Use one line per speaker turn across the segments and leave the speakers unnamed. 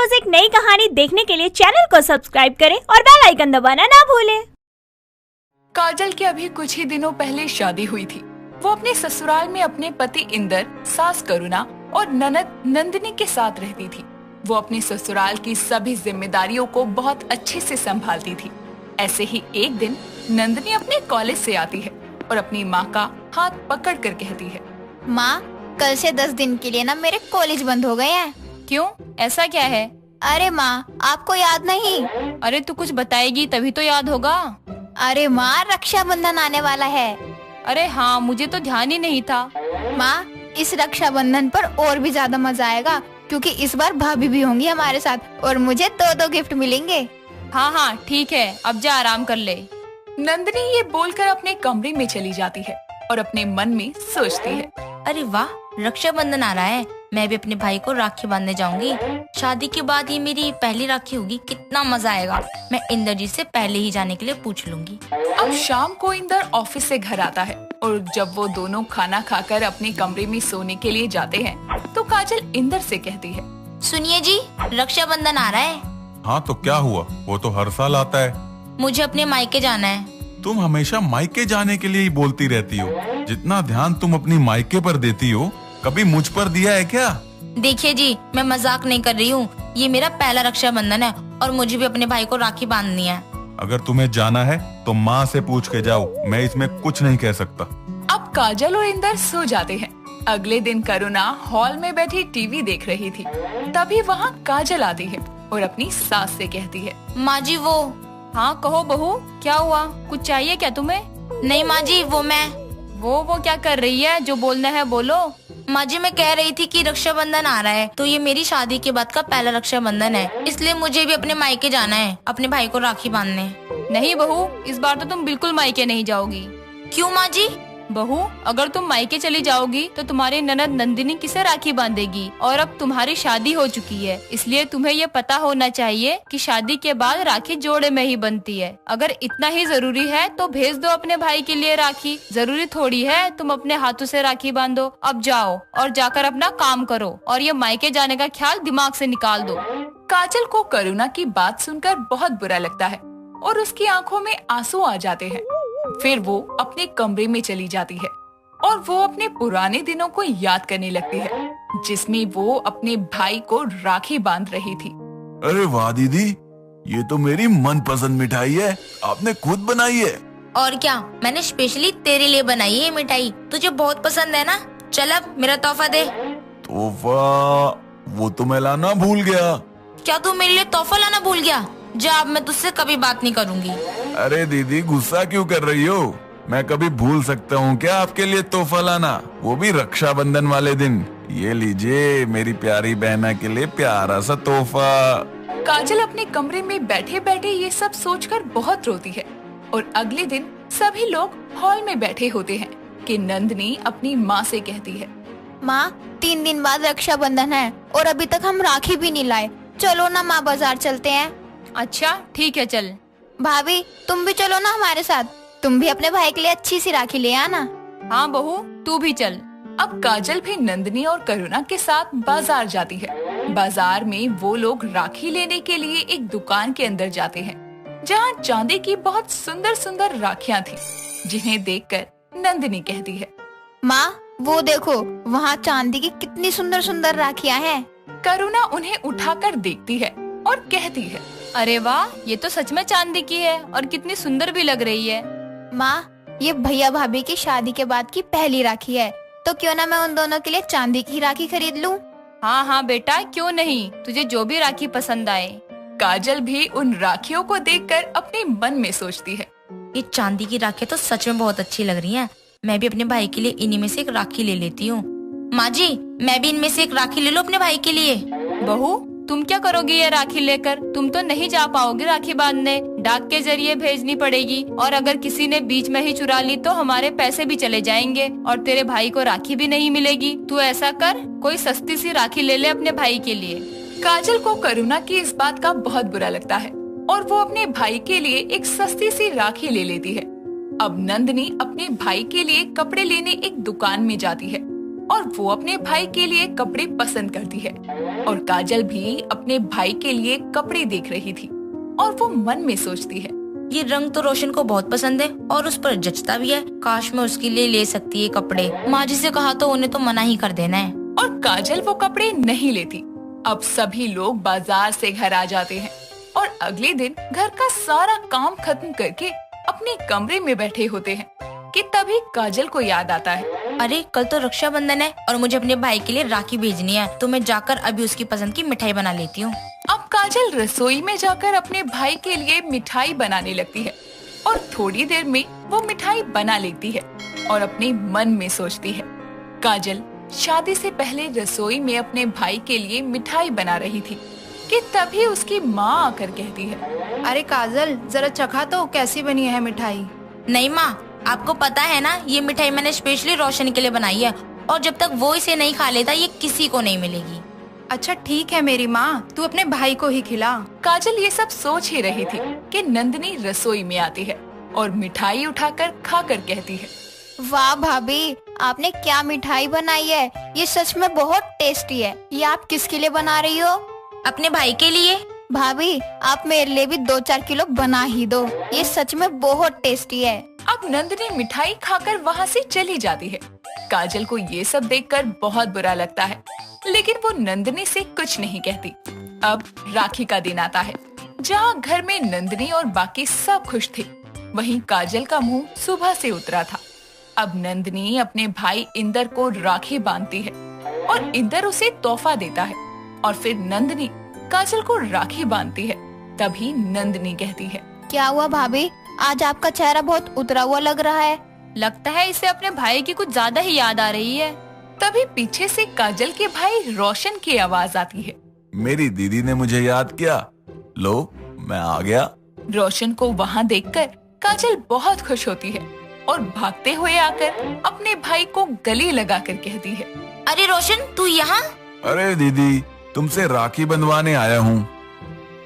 रोज एक नई कहानी देखने के लिए चैनल को सब्सक्राइब करें और बेल आइकन दबाना ना भूलें।
काजल की अभी कुछ ही दिनों पहले शादी हुई थी। वो अपने ससुराल में अपने पति इंदर, सास करुणा और ननद नंदिनी के साथ रहती थी। वो अपने ससुराल की सभी जिम्मेदारियों को बहुत अच्छे से संभालती थी। ऐसे ही एक दिन नंदिनी अपने कॉलेज से आती है और अपनी माँ का हाथ पकड़ कर कहती है,
माँ, कल से 10 दिन के लिए ना मेरे कॉलेज बंद हो गए हैं।
क्यों, ऐसा क्या है?
अरे माँ, आपको याद नहीं?
अरे तू कुछ बताएगी तभी तो याद होगा।
अरे माँ, रक्षाबंधन आने वाला है।
अरे हाँ, मुझे तो ध्यान ही नहीं था।
माँ, इस रक्षाबंधन पर और भी ज्यादा मजा आएगा क्योंकि इस बार भाभी भी होंगी हमारे साथ और मुझे 2-2 गिफ्ट मिलेंगे।
हाँ हाँ ठीक है, अब जा आराम कर ले।
नंदिनी ये बोलकर अपने कमरे में चली जाती है और अपने मन में सोचती है,
अरे वाह, रक्षाबंधन आ रहा है। मैं भी अपने भाई को राखी बांधने जाऊंगी। शादी के बाद ये मेरी पहली राखी होगी। कितना मजा आएगा। मैं इंदर जी से पहले ही जाने के लिए पूछ लूंगी।
अब शाम को इंदर ऑफिस से घर आता है और जब वो दोनों खाना खाकर अपने कमरे में सोने के लिए जाते हैं तो काजल इंदर से कहती है,
सुनिए जी, रक्षाबंधन आ रहा है।
हाँ तो क्या हुआ, वो तो हर साल आता है।
मुझे अपने मायके जाना है।
तुम हमेशा मायके जाने के लिए ही बोलती रहती हो। जितना ध्यान तुम अपनी मायके पर देती हो, कभी मुझ पर दिया है क्या?
देखिए जी, मैं मजाक नहीं कर रही हूँ। ये मेरा पहला रक्षाबंधन है और मुझे भी अपने भाई को राखी बांधनी है।
अगर तुम्हें जाना है तो माँ से पूछ के जाओ, मैं इसमें कुछ नहीं कह सकता।
अब काजल और इंदर सो जाते हैं। अगले दिन करुणा हॉल में बैठी टीवी देख रही थी। तभी वहाँ काजल आती है और अपनी सास से कहती है,
माँ जी वो।
हाँ कहो बहू, क्या हुआ? कुछ चाहिए क्या तुम्हें?
नहीं माँ जी,
वो क्या कर रही है? जो बोलना है बोलो।
माँ जी, मैं कह रही थी कि रक्षाबंधन आ रहा है तो ये मेरी शादी के बाद का पहला रक्षाबंधन है, इसलिए मुझे भी अपने मायके जाना है अपने भाई को राखी बांधने।
नहीं बहू, इस बार तो तुम बिल्कुल मायके नहीं जाओगी।
क्यों माँ जी?
बहू, अगर तुम मायके चली जाओगी तो तुम्हारी ननद नंदिनी किसे राखी बांधेगी? और अब तुम्हारी शादी हो चुकी है, इसलिए तुम्हें ये पता होना चाहिए कि शादी के बाद राखी जोड़े में ही बनती है। अगर इतना ही जरूरी है तो भेज दो अपने भाई के लिए राखी। जरूरी थोड़ी है तुम अपने हाथों से राखी बांधो। अब जाओ और जाकर अपना काम करो और ये मायके जाने का ख्याल दिमाग से निकाल दो।
काजल को करुणा की बात सुनकर बहुत बुरा लगता है और उसकी आंखों में आंसू आ जाते हैं। फिर वो अपने कमरे में चली जाती है और वो अपने पुराने दिनों को याद करने लगती है जिसमें वो अपने भाई को राखी बांध रही थी।
अरे वाह दीदी, ये तो मेरी मनपसंद मिठाई है। आपने खुद बनाई है?
और क्या, मैंने स्पेशली तेरे लिए बनाई है ये मिठाई। तुझे बहुत पसंद है ना? चल अब मेरा तोहफा दे।
तोहफा? वो तो मैं लाना भूल गया।
क्या तू मेरे लिए तोहफा लाना भूल गया? जा, अब मैं तुझसे कभी बात नहीं करूंगी।
अरे दीदी, गुस्सा क्यों कर रही हो? मैं कभी भूल सकता हूँ क्या आपके लिए तोहफा लाना, वो भी रक्षाबंधन वाले दिन? ये लीजिए मेरी प्यारी बहना के लिए प्यारा सा तोहफा।
काजल अपने कमरे में बैठे बैठे ये सब सोचकर बहुत रोती है और अगले दिन सभी लोग हॉल में बैठे होते हैं कि नंदिनी अपनी माँ से कहती है,
माँ, 3 दिन बाद रक्षाबंधन है और अभी तक हम राखी भी नहीं लाए। चलो ना माँ, बाजार चलते हैं।
अच्छा ठीक है, चल।
भाभी, तुम भी चलो ना हमारे साथ। तुम भी अपने भाई के लिए अच्छी सी राखी ले आना।
हाँ बहू, तू भी चल।
अब काजल भी नंदिनी और करुणा के साथ बाजार जाती है। बाजार में वो लोग राखी लेने के लिए एक दुकान के अंदर जाते हैं जहाँ चांदी की बहुत सुंदर सुंदर राखियाँ थी, जिन्हें देखकर नंदिनी कहती है,
माँ, वो देखो, वहाँ चांदी की कितनी सुंदर सुंदर राखियाँ हैं।
करुणा उन्हें उठाकर देखती है और कहती है,
अरे वाह, ये तो सच में चांदी की है और कितनी सुंदर भी लग रही है।
माँ, ये भैया भाभी की शादी के बाद की पहली राखी है, तो क्यों ना मैं उन दोनों के लिए चांदी की राखी खरीद लूँ।
हाँ हाँ बेटा, क्यों नहीं, तुझे जो भी राखी पसंद आए।
काजल भी उन राखियों को देखकर अपने मन में सोचती है,
ये चांदी की राखी तो सच में बहुत अच्छी लग रही हैं। मैं भी अपने भाई के लिए इन्हीं में से एक राखी ले लेती हूँ। माँ जी, मैं भी इनमें से एक राखी ले लो अपने भाई के लिए।
बहू, तुम क्या करोगी ये राखी लेकर? तुम तो नहीं जा पाओगी राखी बांधने, डाक के जरिए भेजनी पड़ेगी और अगर किसी ने बीच में ही चुरा ली तो हमारे पैसे भी चले जाएंगे और तेरे भाई को राखी भी नहीं मिलेगी। तू ऐसा कर, कोई सस्ती सी राखी ले ले अपने भाई के लिए।
काजल को करुणा की इस बात का बहुत बुरा लगता है और वो अपने भाई के लिए एक सस्ती सी राखी ले लेती है। अब नंदिनी अपने भाई के लिए कपड़े लेने एक दुकान में जाती है और वो अपने भाई के लिए कपड़े पसंद करती है और काजल भी अपने भाई के लिए कपड़े देख रही थी और वो मन में सोचती है,
ये रंग तो रोशन को बहुत पसंद है और उस पर जचता भी है। काश मैं उसके लिए ले सकती है कपड़े। माँ जी से कहा तो उन्हें तो मना ही कर देना है।
और काजल वो कपड़े नहीं लेती। अब सभी लोग बाजार से घर आ जाते हैं और अगले दिन घर का सारा काम खत्म करके अपने कमरे में बैठे होते हैं कि तभी काजल को याद आता है,
अरे कल तो रक्षाबंधन है और मुझे अपने भाई के लिए राखी भेजनी है, तो मैं जाकर अभी उसकी पसंद की मिठाई बना लेती हूँ।
अब काजल रसोई में जाकर अपने भाई के लिए मिठाई बनाने लगती है और थोड़ी देर में वो मिठाई बना लेती है और अपने मन में सोचती है, काजल शादी से पहले रसोई में अपने भाई के लिए मिठाई बना रही थी कि तभी उसकी माँ आकर कहती है,
अरे काजल जरा चखा तो कैसी बनी है मिठाई।
नहीं माँ, आपको पता है ना ये मिठाई मैंने स्पेशली रोशन के लिए बनाई है और जब तक वो इसे नहीं खा लेता ये किसी को नहीं मिलेगी।
अच्छा ठीक है मेरी माँ, तू अपने भाई को ही खिला।
काजल ये सब सोच ही रही थी कि नंदिनी रसोई में आती है और मिठाई उठाकर खाकर कहती है,
वाह भाभी, आपने क्या मिठाई बनाई है, ये सच में बहुत टेस्टी है। ये आप किसके लिए बना रही हो?
अपने भाई के लिए।
भाभी आप मेरे लिए भी 2-4 किलो बना ही दो, ये सच में बहुत टेस्टी है।
अब नंदिनी मिठाई खाकर वहाँ से चली जाती है। काजल को ये सब देखकर बहुत बुरा लगता है, लेकिन वो नंदिनी से कुछ नहीं कहती। अब राखी का दिन आता है, जहाँ घर में नंदिनी और बाकी सब खुश थे, वहीं काजल का मुंह सुबह से उतरा था। अब नंदिनी अपने भाई इंदर को राखी बांधती है और इंदर उसे तोहफा देता है और फिर नंदिनी काजल को राखी बांधती है। तभी नंदिनी कहती है,
क्या हुआ भाभी, आज आपका चेहरा बहुत उतरा हुआ लग रहा है।
लगता है इसे अपने भाई की कुछ ज्यादा ही याद आ रही है।
तभी पीछे से काजल के भाई रोशन की आवाज आती है,
मेरी दीदी ने मुझे याद किया, लो मैं आ गया।
रोशन को वहाँ देखकर काजल बहुत खुश होती है और भागते हुए आकर अपने भाई को गले लगाकर कहती है,
अरे रोशन तू यहाँ?
अरे दीदी, तुमसे राखी बंधवाने आया हूँ।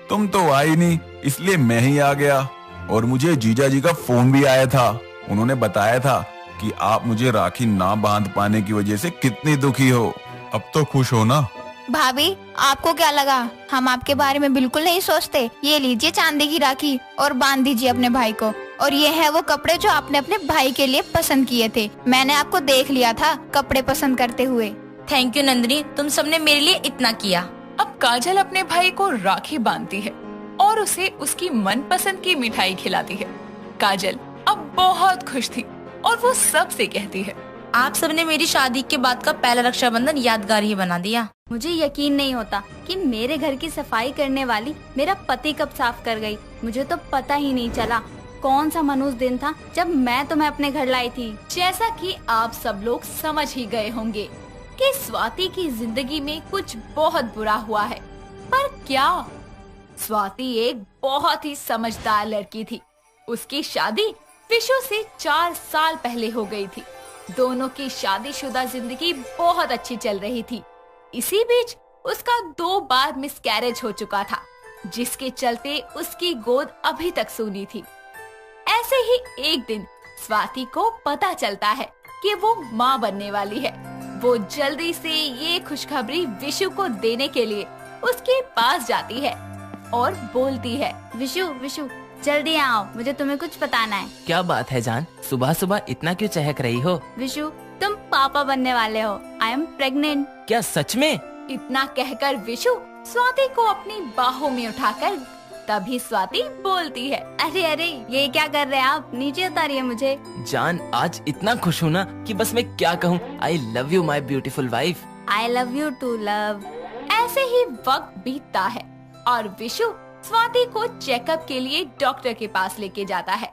तुम तो आई नहीं, इसलिए मैं ही आ गया। और मुझे जीजा जी का फोन भी आया था, उन्होंने बताया था कि आप मुझे राखी ना बांध पाने की वजह से कितनी दुखी हो। अब तो खुश हो ना?
भाभी आपको क्या लगा, हम आपके बारे में बिल्कुल नहीं सोचते। ये लीजिए चांदी की राखी और बांध दीजिए अपने भाई को। और ये है वो कपड़े जो आपने अपने भाई के लिए पसंद किए थे, मैंने आपको देख लिया था कपड़े पसंद करते हुए।
थैंक यू नंदिनी, तुम सबने मेरे लिए इतना किया।
अब काजल अपने भाई को राखी बांधती है और उसे उसकी मनपसंद की मिठाई खिलाती है। काजल अब बहुत खुश थी और वो सबसे कहती है,
आप सबने मेरी शादी के बाद का पहला रक्षाबंधन यादगार ही बना दिया।
मुझे यकीन नहीं होता कि मेरे घर की सफाई करने वाली मेरा पति कब साफ कर गई। मुझे तो पता ही नहीं चला कौन सा मनहूस दिन था जब मैं तुम्हें अपने घर लाई थी।
जैसा कि आप सब लोग समझ ही गए होंगे कि स्वाति की जिंदगी में कुछ बहुत बुरा हुआ है। पर क्या? स्वाति एक बहुत ही समझदार लड़की थी। उसकी शादी विशु से 4 साल पहले हो गई थी। दोनों की शादीशुदा जिंदगी बहुत अच्छी चल रही थी। इसी बीच उसका 2 बार मिसकैरेज हो चुका था, जिसके चलते उसकी गोद अभी तक सूनी थी। ऐसे ही एक दिन स्वाति को पता चलता है कि वो माँ बनने वाली है। वो जल्दी से ये खुशखबरी विशु को देने के लिए उसके पास जाती है और बोलती है,
विशु विशु जल्दी आओ, मुझे तुम्हें कुछ बताना है।
क्या बात है जान, सुबह सुबह इतना क्यों चहक रही हो?
विशु तुम पापा बनने वाले हो। I am pregnant.
क्या सच में?
इतना कहकर विशु स्वाति को अपनी बाहों में उठाकर तभी स्वाति बोलती है,
अरे अरे ये क्या कर रहे हैं आप, नीचे उतारिए मुझे।
जान आज इतना खुश हूँ ना कि बस मैं क्या कहूँ। I love you my beautiful wife.
I love you too love.
ऐसे ही वक्त बीतता है और विशु स्वाति को चेकअप के लिए डॉक्टर के पास लेके जाता है।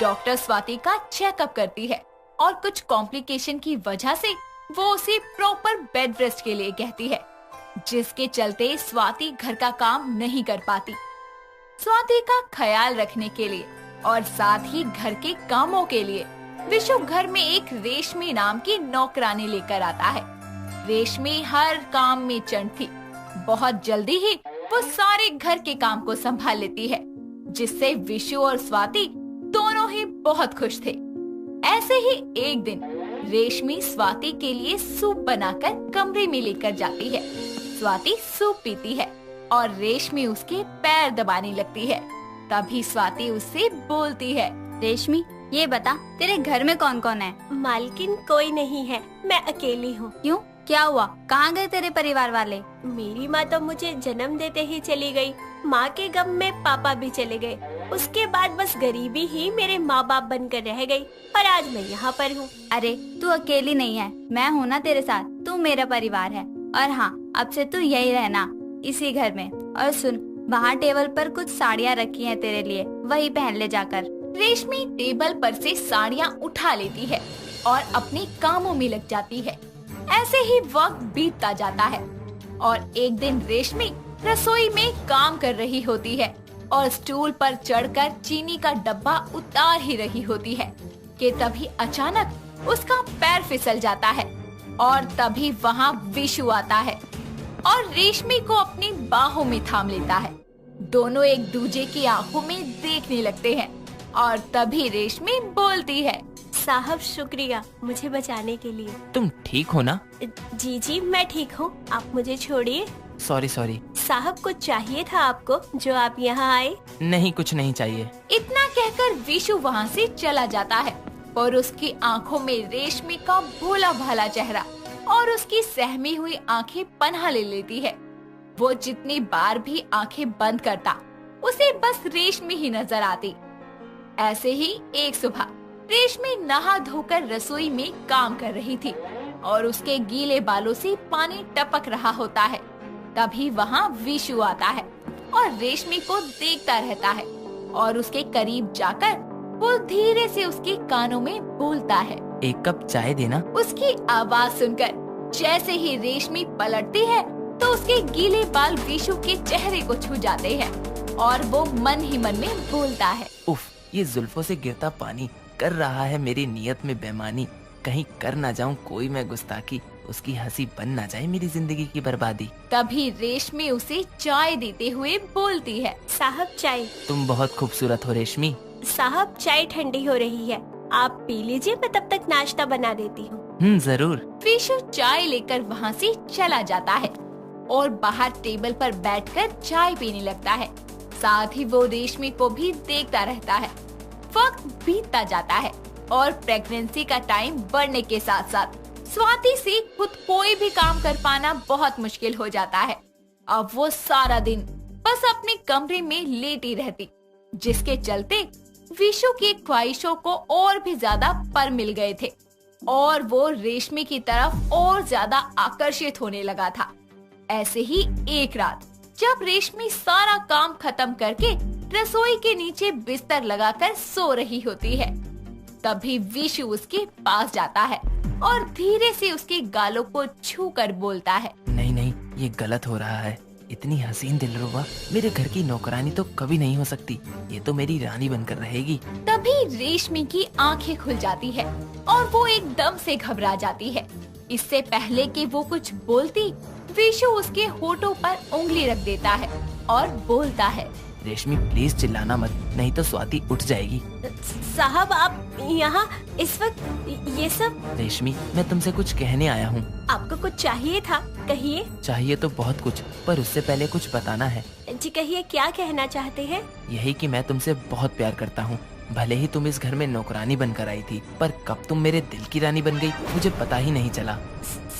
डॉक्टर स्वाति का चेकअप करती है और कुछ कॉम्प्लिकेशन की वजह से वो उसे प्रॉपर बेड रेस्ट के लिए कहती है, जिसके चलते स्वाति घर का काम नहीं कर पाती। स्वाति का ख्याल रखने के लिए और साथ ही घर के कामों के लिए विशु घर में एक रेशमी नाम की नौकरानी लेकर आता है। रेशमी हर काम में चंट थी। बहुत जल्दी ही वो सारे घर के काम को संभाल लेती है, जिससे विशु और स्वाति दोनों ही बहुत खुश थे। ऐसे ही एक दिन रेशमी स्वाति के लिए सूप बनाकर कमरे में लेकर जाती है। स्वाति सूप पीती है और रेशमी उसके पैर दबाने लगती है। तभी स्वाति उससे बोलती है,
रेशमी ये बता, तेरे घर में कौन कौन है?
मालकिन कोई नहीं है, मैं अकेली हूँ।
क्यों, क्या हुआ? कहाँ गए तेरे परिवार वाले?
मेरी माँ तो मुझे जन्म देते ही चली गई। माँ के गम में पापा भी चले गए। उसके बाद बस गरीबी ही मेरे माँ बाप बनकर रह गई और आज मैं यहाँ पर हूँ।
अरे तू अकेली नहीं है, मैं हूँ ना तेरे साथ। तू मेरा परिवार है और हाँ, अब से तू यही रहना इसी घर में। और सुन, वहाँ टेबल पर कुछ साड़ियाँ रखी हैं तेरे लिए, वही पहन ले जाकर।
रेशमी टेबल पर से साड़ियाँ उठा लेती है और अपने कामों में लग जाती है। ऐसे ही वक्त बीतता जाता है और एक दिन रेशमी रसोई में काम कर रही होती है और स्टूल पर चढ़कर चीनी का डब्बा उतार ही रही होती है कि तभी अचानक उसका पैर फिसल जाता है और तभी वहाँ विशु आता है और रेशमी को अपनी बाहों में थाम लेता है। दोनों एक दूजे की आंखों में देखने लगते हैं और तभी रेशमी बोलती है,
साहब शुक्रिया मुझे बचाने के लिए।
तुम ठीक हो ना?
जी जी मैं ठीक हूँ, आप मुझे छोड़िए।
सॉरी।
साहब कुछ चाहिए था आपको जो आप यहाँ आए?
नहीं, कुछ नहीं चाहिए।
इतना कहकर विशु वहाँ से चला जाता है और उसकी आंखों में रेशमी का भोला भाला चेहरा और उसकी सहमी हुई आंखें पनाह ले लेती है। वो जितनी बार भी आंखें बंद करता, उसे बस रेशमी ही नजर आती। ऐसे ही एक सुबह रेशमी नहा धोकर रसोई में काम कर रही थी और उसके गीले बालों से पानी टपक रहा होता है। तभी वहाँ विशु आता है और रेशमी को देखता रहता है और उसके करीब जाकर वो धीरे से उसके कानों में बोलता है,
एक कप चाय देना।
उसकी आवाज सुनकर जैसे ही रेशमी पलटती है तो उसके गीले बाल विशु के चेहरे को छू जाते हैं और वो मन ही मन में बोलता है,
उफ, ये जुल्फों से गिरता पानी कर रहा है मेरी नियत में बेईमानी। कहीं कर ना जाऊं कोई मैं गुस्ताखी, उसकी हंसी बन ना जाए मेरी जिंदगी की बर्बादी।
तभी रेशमी उसे चाय देते हुए बोलती है,
साहब चाय।
तुम बहुत खूबसूरत हो रेशमी।
साहब चाय ठंडी हो रही है, आप पी लीजिए, मैं तब तक नाश्ता बना देती हूँ।
जरूर।
विशु चाय लेकर वहाँ से चला जाता है और बाहर टेबल पर बैठकर चाय पीने लगता है। साथ ही वो रेशमी को भी देखता रहता है। वक्त बीतता जाता है और प्रेगनेंसी का टाइम बढ़ने के साथ साथ स्वाति से खुद कोई भी काम कर पाना बहुत मुश्किल हो जाता है। अब वो सारा दिन बस अपने कमरे में लेटी रहती, जिसके चलते विशु की ख्वाहिशों को और भी ज्यादा पर मिल गए थे और वो रेशमी की तरफ और ज्यादा आकर्षित होने लगा था। ऐसे ही एक रात जब रेशमी सारा काम खत्म करके रसोई के नीचे बिस्तर लगाकर सो रही होती है, तभी विशु उसके पास जाता है और धीरे से उसके गालों को छू कर बोलता है,
नहीं, ये गलत हो रहा है। इतनी हसीन दिलरुबा मेरे घर की नौकरानी तो कभी नहीं हो सकती, ये तो मेरी रानी बनकर रहेगी।
तभी रेशमी की आंखें खुल जाती है और वो एकदम से घबरा जाती है। इससे पहले कि वो कुछ बोलती, विशु उसके होठों पर उंगली रख देता है और बोलता है,
रेशमी प्लीज चिल्लाना मत, नहीं तो स्वाति उठ जाएगी।
साहब आप यहाँ इस वक्त ये सब?
रेशमी मैं तुमसे कुछ कहने आया हूँ।
आपको कुछ चाहिए था, कहिए।
चाहिए तो बहुत कुछ, पर उससे पहले कुछ बताना है।
जी कहिए, क्या कहना चाहते हैं?
यही कि मैं तुमसे बहुत प्यार करता हूँ। भले ही तुम इस घर में नौकरानी बनकर आई थी, पर कब तुम मेरे दिल की रानी बन गई मुझे पता ही नहीं चला।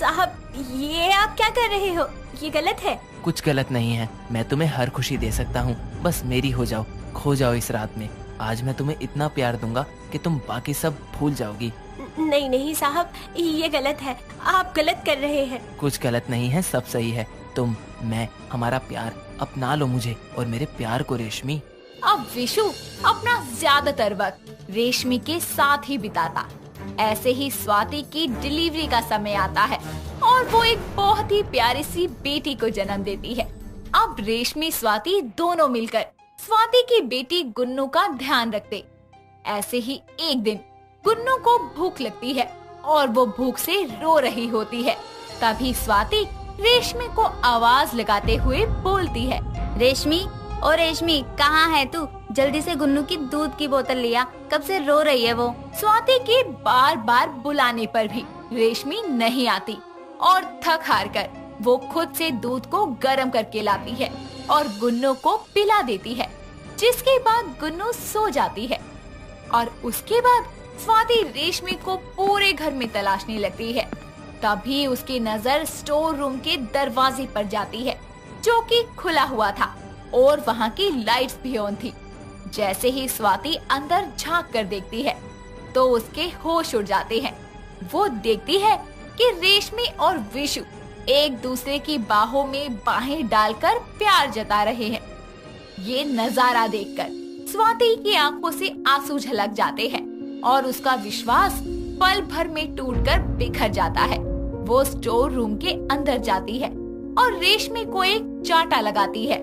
साहब ये आप क्या कर रहे हो, ये गलत है।
कुछ गलत नहीं है, मैं तुम्हें हर खुशी दे सकता हूँ, बस मेरी हो जाओ, खो जाओ इस रात में। आज मैं तुम्हें इतना प्यार दूंगा कि तुम बाकी सब भूल जाओगी।
नहीं साहब, ये गलत है, आप गलत कर रहे हैं।
कुछ गलत नहीं है, सब सही है। तुम, मैं, हमारा प्यार, अपना लो मुझे और मेरे प्यार को रेशमी।
अब विशु अपना ज्यादातर वक्त रेशमी के साथ ही बिताता। ऐसे ही स्वाति की डिलीवरी का समय आता है और वो एक बहुत ही प्यारी सी बेटी को जन्म देती है। अब रेशमी स्वाति दोनों मिलकर स्वाति की बेटी गुन्नू का ध्यान रखते। ऐसे ही एक दिन गुन्नू को भूख लगती है और वो भूख से रो रही होती है। तभी स्वाति रेशमी को आवाज लगाते हुए बोलती है,
रेशमी, ओ रेशमी, कहाँ है तू? जल्दी से गुन्नू की दूध की बोतल लिया, कब से रो रही है वो।
स्वाति के बार बार बुलाने पर भी रेशमी नहीं आती और थक हार कर वो खुद से दूध को गर्म करके लाती है और गुन्नू को पिला देती है, जिसके बाद गुन्नू सो जाती है। और उसके बाद स्वाति रेशमी को पूरे घर में तलाशने लगती है। तभी उसकी नजर स्टोर रूम के दरवाजे पर जाती है, जो कि खुला हुआ था और वहाँ की लाइट्स भी ऑन थी। जैसे ही स्वाति अंदर झांक कर देखती है तो उसके होश उड़ जाते हैं। वो देखती है कि रेशमी और विशु एक दूसरे की बाहों में बाहें डालकर प्यार जता रहे हैं। ये नजारा देखकर स्वाति की आंखों से आंसू झलक जाते हैं और उसका विश्वास पल भर में टूटकर बिखर जाता है। वो स्टोर रूम के अंदर जाती है और रेशमी को एक चांटा लगाती है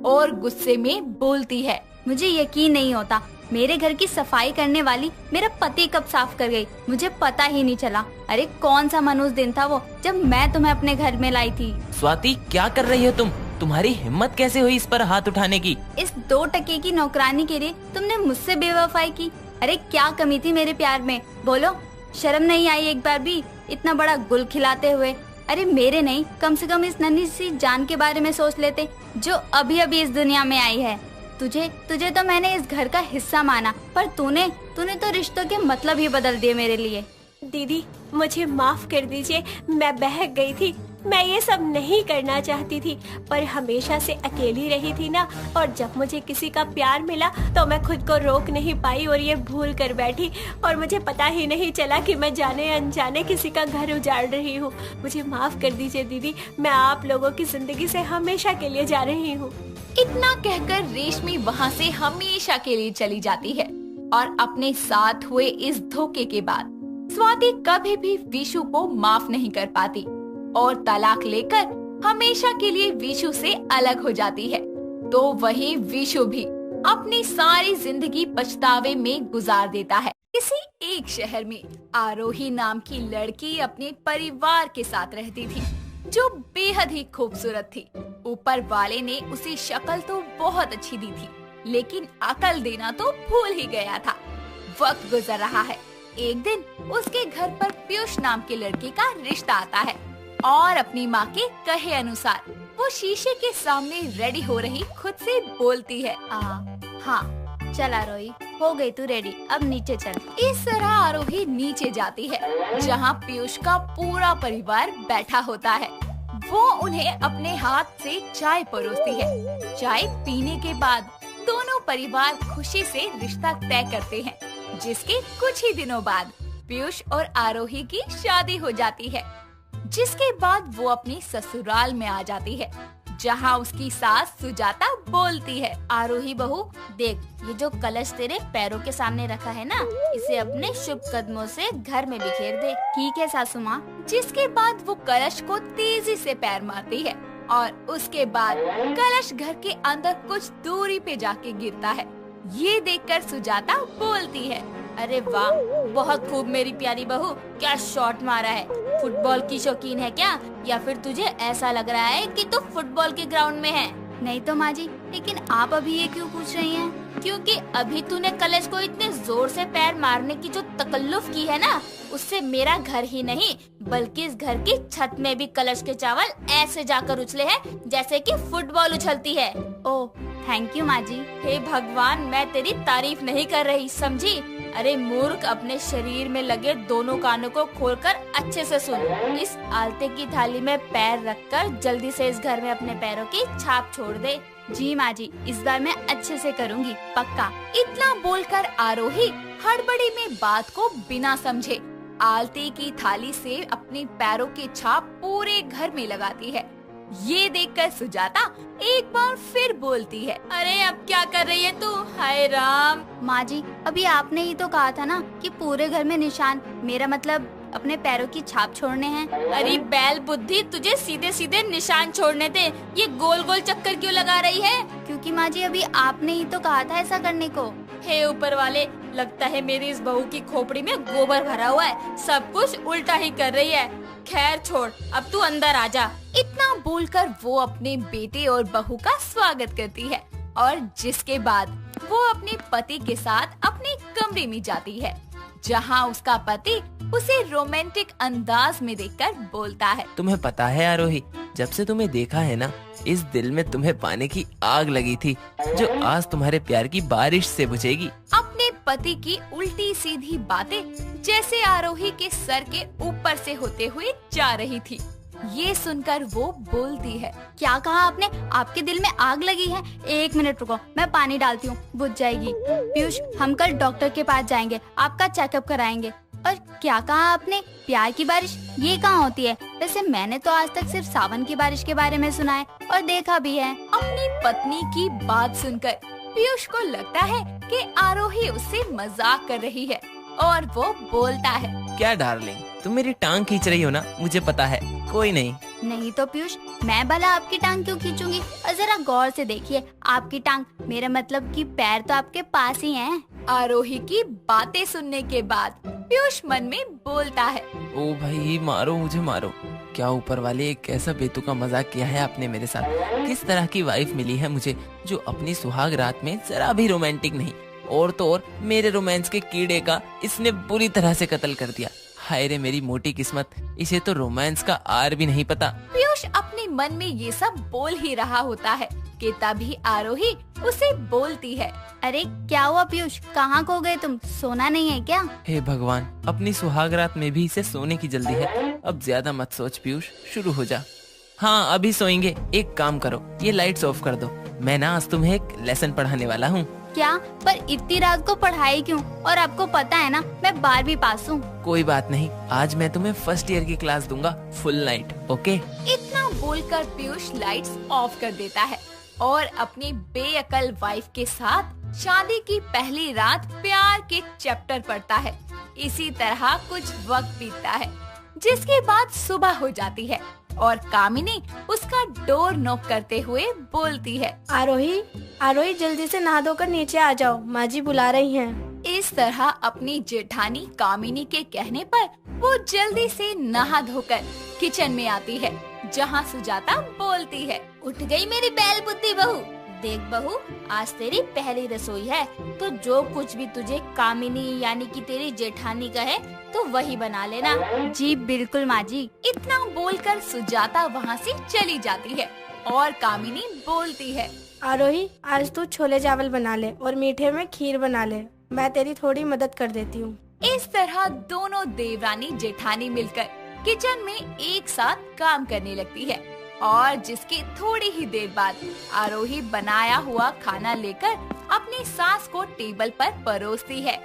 और गुस्से में बोलती है,
मुझे यकीन नहीं होता, मेरे घर की सफाई करने वाली मेरा पति कब साफ कर गई, मुझे पता ही नहीं चला। अरे कौन सा मनहूस दिन था वो जब मैं तुम्हें अपने घर में लाई थी।
स्वाति क्या कर रही हो तुम? तुम्हारी हिम्मत कैसे हुई इस पर हाथ उठाने की?
इस 2 टके की नौकरानी के लिए तुमने मुझसे बेवफाई की। अरे क्या कमी थी मेरे प्यार में, बोलो। शर्म नहीं आई एक बार भी इतना बड़ा गुल खिलाते हुए? अरे मेरे नहीं, कम से कम इस नन्ही सी जान के बारे में सोच लेते जो अभी अभी इस दुनिया में आई है। तुझे तो मैंने इस घर का हिस्सा माना, पर तूने तो रिश्तों के मतलब ही बदल दिए मेरे लिए।
दीदी मुझे माफ कर दीजिए, मैं बहक गई थी। मैं ये सब नहीं करना चाहती थी, पर हमेशा से अकेली रही थी ना, और जब मुझे किसी का प्यार मिला तो मैं खुद को रोक नहीं पाई और ये भूल कर बैठी, और मुझे पता ही नहीं चला कि मैं जाने अनजाने किसी का घर उजाड़ रही हूँ। मुझे माफ कर दीजिए दीदी, मैं आप लोगों की जिंदगी से हमेशा के लिए जा रही हूँ।
इतना कहकर रेशमी वहाँ से हमेशा के लिए चली जाती है और अपने साथ हुए इस धोखे के बाद स्वाति कभी भी विशु को माफ नहीं कर पाती और तलाक लेकर हमेशा के लिए विशु से अलग हो जाती है। तो वही विशु भी अपनी सारी जिंदगी पछतावे में गुजार देता है। किसी एक शहर में आरोही नाम की लड़की अपने परिवार के साथ रहती थी, जो बेहद ही खूबसूरत थी। ऊपर वाले ने उसे शक्ल तो बहुत अच्छी दी थी, लेकिन अकल देना तो भूल ही गया था। वक्त गुजर रहा है। एक दिन उसके घर पर पीयूष नाम के लड़के का रिश्ता आता है और अपनी माँ के कहे अनुसार वो शीशे के सामने रेडी हो रही खुद से बोलती है,
हाँ चल आरोही, हो गई तू रेडी, अब नीचे चल।
इस तरह आरोही नीचे जाती है, जहाँ पीयूष का पूरा परिवार बैठा होता है। वो उन्हें अपने हाथ से चाय परोसती है। चाय पीने के बाद दोनों परिवार खुशी से रिश्ता तय करते हैं, जिसके कुछ ही दिनों बाद पीयूष और आरोही की शादी हो जाती है। जिसके बाद वो अपनी ससुराल में आ जाती है, जहाँ उसकी सास सुजाता बोलती है,
आरोही बहू देख, ये जो कलश तेरे पैरों के सामने रखा है ना, इसे अपने शुभ कदमों से घर में बिखेर दे। ठीक है सासू माँ।
जिसके बाद वो कलश को तेजी से पैर मारती है और उसके बाद कलश घर के अंदर कुछ दूरी पे जाके गिरता है। ये देखकर सुजाता बोलती है,
अरे वाह, बहुत खूब मेरी प्यारी बहू, क्या शॉट मारा है। फुटबॉल की शौकीन है क्या, या फिर तुझे ऐसा लग रहा है कि तू फुटबॉल के ग्राउंड में है? नहीं तो माँ जी, लेकिन आप अभी ये क्यों पूछ रही हैं? क्योंकि अभी तूने कलश को इतने जोर से पैर मारने की जो तकल्लुफ की है ना, उससे मेरा घर ही नहीं बल्कि इस घर की छत में भी कलश के चावल ऐसे जाकर उछले हैं जैसे कि फुटबॉल उछलती है। ओह थैंक यू माँ जी। हे भगवान, मैं तेरी तारीफ नहीं कर रही, समझी? अरे मूर्ख, अपने शरीर में लगे दोनों कानों को खोलकर अच्छे से सुन। इस आलते की थाली में पैर रखकर जल्दी से इस घर में अपने पैरों की छाप छोड़ दे। जी माँ जी, इस बार मैं अच्छे से करूँगी, पक्का।
इतना बोलकर आरोही हड़बड़ी में बात को बिना समझे आलते की थाली से अपने पैरों की छाप पूरे घर में लगाती है। ये देखकर सुजाता एक बार फिर बोलती है, अरे अब क्या कर रही है तू? हाय राम।
माँ जी, अभी आपने ही तो कहा था ना कि पूरे घर में निशान, मेरा मतलब अपने पैरों की छाप छोड़ने हैं।
अरे बैल बुद्धि, तुझे सीधे सीधे निशान छोड़ने थे, ये गोल गोल चक्कर क्यों लगा रही है?
क्योंकि माँ जी अभी आपने ही तो कहा था ऐसा करने को।
हे ऊपर वाले, लगता है मेरी इस बहू की खोपड़ी में गोबर भरा हुआ है, सब कुछ उल्टा ही कर रही है। खैर छोड़, अब तू अंदर आ जा। इतना बोलकर वो अपने बेटे और बहू का स्वागत करती है और जिसके बाद वो अपने पति के साथ अपने कमरे में जाती है, जहाँ उसका पति उसे रोमांटिक अंदाज में देखकर बोलता है,
तुम्हें पता है आरोही, जब से तुम्हें देखा है ना, इस दिल में तुम्हें पाने की आग लगी थी, जो आज तुम्हारे प्यार की बारिश से बुझेगी।
अपने पति की उल्टी सीधी बातें जैसे आरोही के सर के ऊपर से होते हुए जा रही थी। ये सुनकर वो बोलती है,
क्या कहा आपने? आपके दिल में आग लगी है? 1 मिनट रुको, मैं पानी डालती हूँ, बुझ जाएगी। पीयूष, हम कल डॉक्टर के पास जाएंगे, आपका चेकअप कराएंगे। और क्या कहा आपने? प्यार की बारिश? ये कहाँ होती है? वैसे मैंने तो आज तक सिर्फ सावन की बारिश के बारे में सुना है और देखा भी है।
अपनी पत्नी की बात सुनकर पीयूष को लगता है कि आरोही उससे मजाक कर रही है और वो बोलता है,
क्या डार्लिंग, तुम मेरी टांग खींच रही हो ना, मुझे पता है। कोई नहीं।
नहीं तो पीयूष, मैं भला आपकी टांग क्यों खींचूंगी? और जरा गौर से देखिए, आपकी टांग, मेरा मतलब कि पैर तो आपके पास ही हैं।
आरोही की बातें सुनने के बाद पीयूष मन में बोलता है,
ओ भाई, मारो मुझे मारो। क्या ऊपर वाले एक ऐसा बेतुका मजाक किया है आपने मेरे साथ। किस तरह की वाइफ मिली है मुझे, जो अपनी सुहाग रात में जरा भी रोमांटिक नहीं, और तो और मेरे रोमांस के कीड़े का इसने बुरी तरह से कत्ल कर दिया। हाय रे मेरी मोटी किस्मत, इसे तो रोमांस का आर भी नहीं पता।
पीयूष अपने मन में ये सब बोल ही रहा होता है कि तभी आरोही उसे बोलती है,
अरे क्या हुआ पीयूष, कहाँ खो गए तुम? सोना नहीं है क्या?
हे भगवान, अपनी सुहाग रात में भी इसे सोने की जल्दी है। अब ज्यादा मत सोच पीयूष, शुरू हो जा। हाँ, अभी सोएंगे। एक काम करो, ये लाइट्स ऑफ कर दो। मैं ना आज तुम्हें एक लेसन पढ़ाने वाला हूँ।
क्या? पर इतनी रात को पढ़ाई क्यों? और आपको पता है ना, मैं 12वीं पास हूँ।
कोई बात नहीं, आज मैं तुम्हें फर्स्ट ईयर की क्लास दूंगा, फुल नाइट, ओके?
इतना बोलकर पीयूष लाइट्स ऑफ कर देता है और अपनी बेअकल वाइफ के साथ शादी की पहली रात प्यार के चैप्टर पढ़ता है। इसी तरह कुछ वक्त बीतता है, जिसके बाद सुबह हो जाती है और कामिनी उसका डोर नॉक करते हुए बोलती है,
आरोही, आरोही जल्दी से नहा धोकर नीचे आ जाओ, माँ जी बुला रही हैं।
इस तरह अपनी जेठानी कामिनी के कहने पर वो जल्दी से नहा धोकर किचन में आती है, जहाँ सुजाता बोलती है,
उठ गई मेरी बैल बुद्धि बहू। देख बहू, आज तेरी पहली रसोई है, तो जो कुछ भी तुझे कामिनी यानी कि तेरी जेठानी कहे तो वही बना लेना। जी बिल्कुल माँ जी।
इतना बोलकर सुजाता वहाँ से चली जाती है और कामिनी बोलती है,
आरोही, आज तू छोले चावल बना ले और मीठे में खीर बना ले, मैं तेरी थोड़ी मदद कर देती हूँ।
इस तरह दोनों देवरानी जेठानी मिलकर किचन में एक साथ काम करने लगती है और जिसकी थोड़ी ही देर बाद आरोही बनाया हुआ खाना लेकर अपनी सास को टेबल पर परोसती है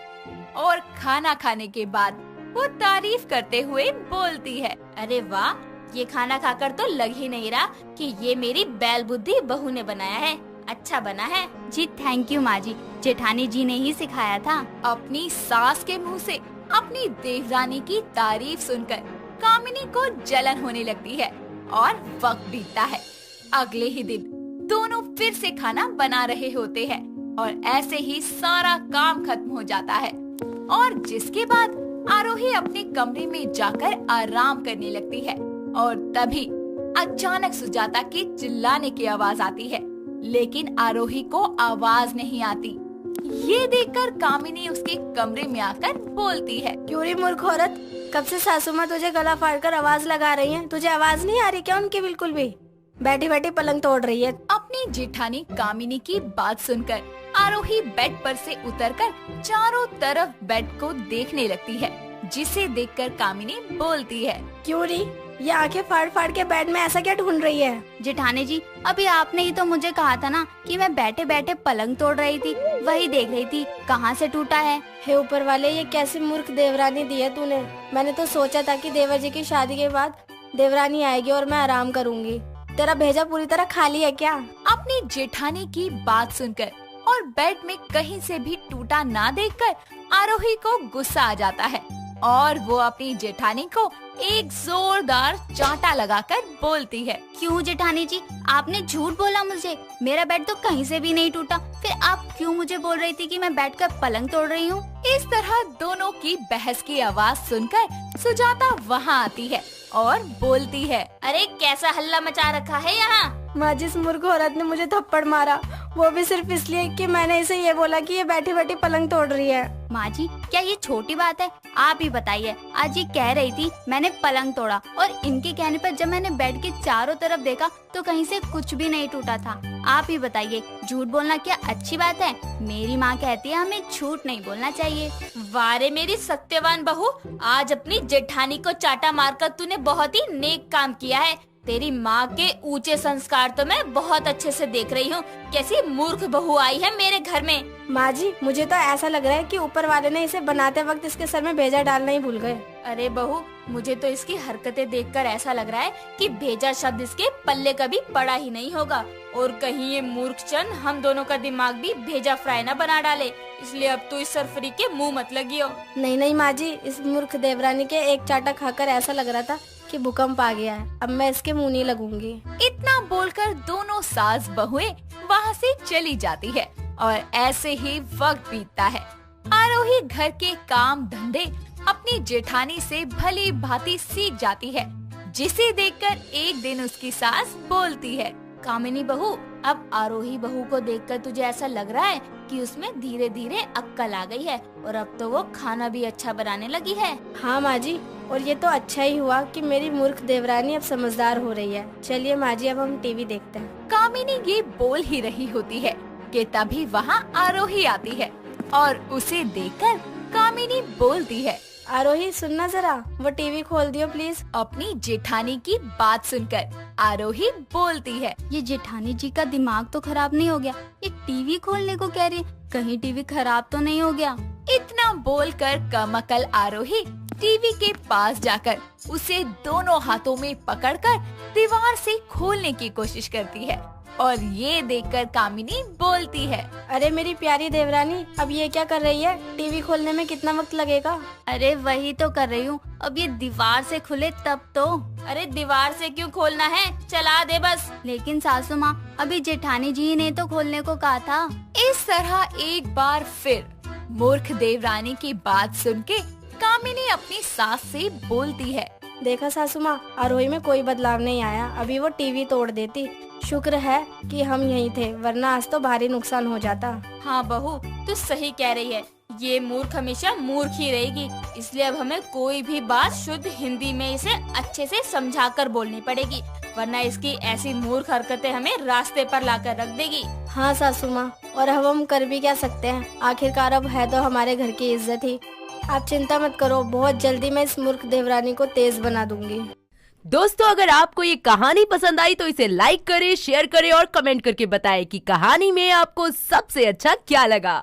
और खाना खाने के बाद वो तारीफ करते हुए बोलती है,
अरे वाह, ये खाना खाकर तो लग ही नहीं रहा कि ये मेरी बैल बुद्धि बहू ने बनाया है। अच्छा बना है जी। थैंक यू माँ जी, जेठानी जी ने ही सिखाया था।
अपनी सास के मुंह से अपनी देवरानी की तारीफ सुनकर कामिनी को जलन होने लगती है और वक्त बीतता है। अगले ही दिन दोनों फिर से खाना बना रहे होते हैं और ऐसे ही सारा काम खत्म हो जाता है और जिसके बाद आरोही अपने कमरे में जाकर आराम करने लगती है और तभी अचानक सुजाता के चिल्लाने की आवाज आती है, लेकिन आरोही को आवाज नहीं आती। ये देखकर कामिनी उसके कमरे में आकर बोलती है,
क्यों रे मूर्ख औरत, कब से सासू माँ तुझे गला फाड़कर आवाज लगा रही हैं? तुझे आवाज नहीं आ रही क्या उनकी? बिल्कुल भी। बैठी बैठी पलंग तोड़ रही है।
अपनी जेठानी कामिनी की बात सुनकर आरोही बेड पर से उतरकर चारों तरफ बेड को देखने लगती है, जिसे देखकर कामिनी बोलती है,
क्यों री, ये आंखें फाड़ फाड़ के बेड में ऐसा क्या ढूंढ रही है?
जेठानी जी, अभी आपने ही तो मुझे कहा था ना कि मैं बैठे बैठे पलंग तोड़ रही थी, वही देख रही थी कहाँ से टूटा है।
हे ऊपर वाले, ये कैसी मूर्ख देवरानी दी है तूने। मैंने तो सोचा था कि देवर जी की शादी के बाद देवरानी आएगी और मैं आराम करूंगी। तेरा भेजा पूरी तरह खाली है क्या?
अपनी जेठानी की बात सुनकर और बेड में कहीं से भी टूटा ना देखकर आरोही को गुस्सा आ जाता है और वो अपनी जेठानी को एक जोरदार चांटा लगाकर बोलती है,
क्यों जेठानी जी, आपने झूठ बोला मुझे, मेरा बेड तो कहीं से भी नहीं टूटा, फिर आप क्यों मुझे बोल रही थी कि मैं बैठकर पलंग तोड़ रही हूँ?
इस तरह दोनों की बहस की आवाज सुनकर सुजाता वहाँ आती है और बोलती है,
अरे कैसा हल्ला मचा रखा है यहाँ?
माँ, जिस मूर्ख औरत ने मुझे थप्पड़ मारा
वो भी सिर्फ इसलिए कि मैंने इसे ये बोला कि ये बैठी बैठी पलंग तोड़ रही है।
माँ जी क्या ये छोटी बात है? आप ही बताइए। आज ये कह रही थी मैंने पलंग तोड़ा, और इनके कहने पर जब मैंने बेड के चारों तरफ देखा तो कहीं से कुछ भी नहीं टूटा था। आप ही बताइए, झूठ बोलना क्या अच्छी बात है? मेरी माँ कहती है हमें झूठ नहीं बोलना चाहिए।
वारे मेरी सत्यवान बहू, आज अपनी जेठानी को चाटा मारकर तूने बहुत ही नेक काम किया है। तेरी माँ के ऊंचे संस्कार तो मैं बहुत अच्छे से देख रही हूँ। कैसी मूर्ख बहू आई है मेरे घर में।
माँ जी मुझे तो ऐसा लग रहा है कि ऊपर वाले ने इसे बनाते वक्त इसके सर में भेजा डालना ही भूल गए।
अरे बहू, मुझे तो इसकी हरकतें देखकर ऐसा लग रहा है कि भेजा शब्द इसके पल्ले कभी पड़ा ही नहीं होगा, और कहीं ये मूर्ख चंद हम दोनों का दिमाग भी भेजा फ्राई न बना डाले। इसलिए अब तो इस सरफरी के मुंह मत लगियो।
नहीं नहीं माँ जी, इस मूर्ख देवरानी के एक चाटा खाकर ऐसा लग रहा था कि भूकंप आ गया है। अब मैं इसके मुंह नहीं लगूंगी।
इतना बोलकर दोनों सास बहुएं वहाँ से चली जाती है और ऐसे ही वक्त बीतता है। आरोही घर के काम धंधे अपनी जेठानी से भली भांति सीख जाती है, जिसे देखकर एक दिन उसकी सास बोलती है,
कामिनी बहू, अब आरोही बहू को देखकर तुझे ऐसा लग रहा है कि उसमें धीरे धीरे अक्कल आ गई है, और अब तो वो खाना भी अच्छा बनाने लगी है।
हाँ माँ जी, और ये तो अच्छा ही हुआ कि मेरी मूर्ख देवरानी अब समझदार हो रही है। चलिए माँ जी अब हम टीवी देखते हैं।
कामिनी ये बोल ही रही होती है कि तभी वहाँ आरोही आती है और उसे देखकर कामिनी बोलती है,
आरोही सुनना जरा, वो टीवी खोल दियो प्लीज।
अपनी जेठानी की बात सुनकर आरोही बोलती है,
ये जेठानी जी का दिमाग तो खराब नहीं हो गया? ये टीवी खोलने को कह रही है, कहीं टीवी खराब तो नहीं हो गया?
इतना बोलकर कमअकल आरोही टीवी के पास जाकर उसे दोनों हाथों में पकड़कर दीवार से खोलने की कोशिश करती है, और ये देखकर कामिनी बोलती है,
अरे मेरी प्यारी देवरानी, अब ये क्या कर रही है? टीवी खोलने में कितना वक्त लगेगा?
अरे वही तो कर रही हूँ, अब ये दीवार से खुले तब तो।
अरे दीवार से क्यों खोलना है, चला दे बस।
लेकिन सासू माँ, अभी जेठानी जी ने तो खोलने को कहा था।
इस तरह एक बार फिर मूर्ख देवरानी की बात सुन के कामिनी अपनी सास से बोलती है,
देखा सासू माँ, आरोही में कोई बदलाव नहीं आया, अभी वो टीवी तोड़ देती। शुक्र है कि हम यहीं थे, वरना आज तो भारी नुकसान हो जाता।
हाँ बहू, तू सही कह रही है, ये मूर्ख हमेशा मूर्ख ही रहेगी। इसलिए अब हमें कोई भी बात शुद्ध हिंदी में इसे अच्छे से समझाकर बोलनी पड़ेगी, वरना इसकी ऐसी मूर्ख हरकतें हमें रास्ते पर लाकर रख देगी।
हाँ सासू माँ, और अब हम कर भी क्या सकते हैं? आखिरकार अब है तो हमारे घर की इज्जत ही। आप चिंता मत करो, बहुत जल्दी मैं इस मूर्ख देवरानी को तेज बना दूंगी।
दोस्तों, अगर आपको ये कहानी पसंद आई तो इसे लाइक करें, शेयर करें और कमेंट करके बताएं कि कहानी में आपको सबसे अच्छा क्या लगा।